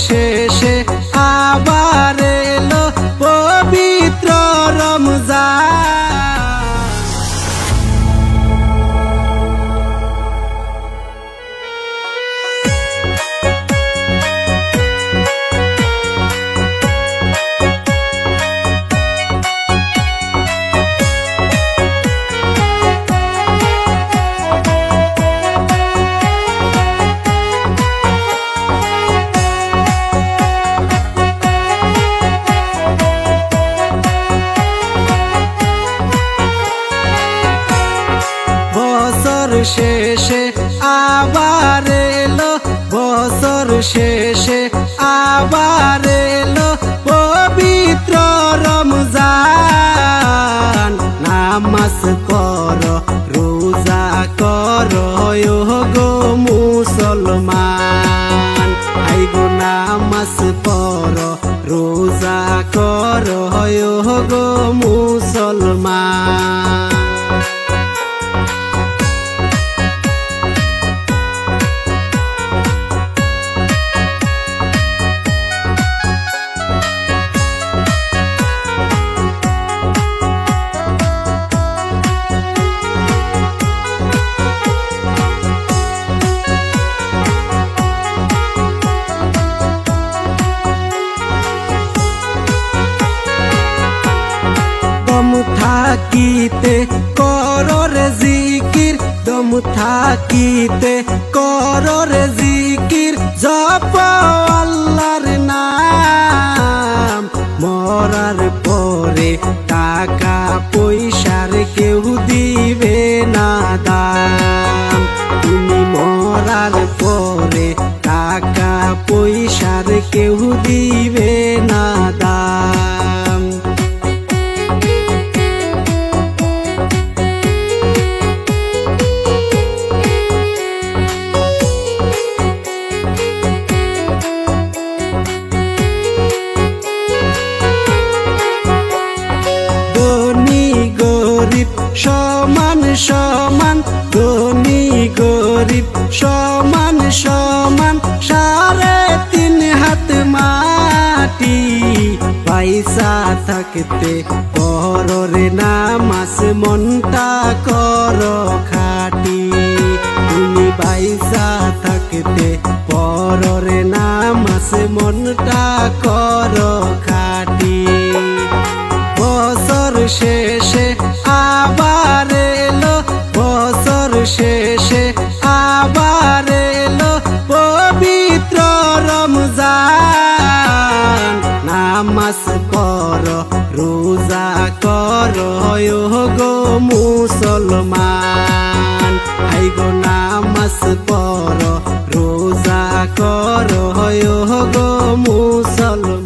শেষে আবার এলো পবিত্র রমজান। শেষে আবার এলো বছর শেষে আবার এলো পবিত্র রমজান। নামাজ পড়ো রোজা করো গো মুসলমান, আইগো নামাজ পড়ো রোজা করো গো মুসলমান। দম থাকিতে করো রে জিকির, দম থাকিতে করো রে জিকির, জপ আল্লাহর নাম। মরার পরে টাকা পয়সার কেউ দিবে না দাম, তুমি মরার পরে টাকা পয়সার কেউ দিবে না দাম। সমান সমান, ধনী গরিব সমান সমান, 3.5 হাত মাটি। পয়সা থাকতে করো রে নামাজ, মনটা করো খাটি। তুমি পয়সা থাকতে করো রে নামাজ, মনটা করো খাটি। বছর শেষে আবার এলো বছর শেষে আবার এলো পবিত্র রমজান। নামাজ পড়ো রোজা করো গো মুসলমান, আইগো নামাজ পড়ো রোজা করো গো মুসলমান।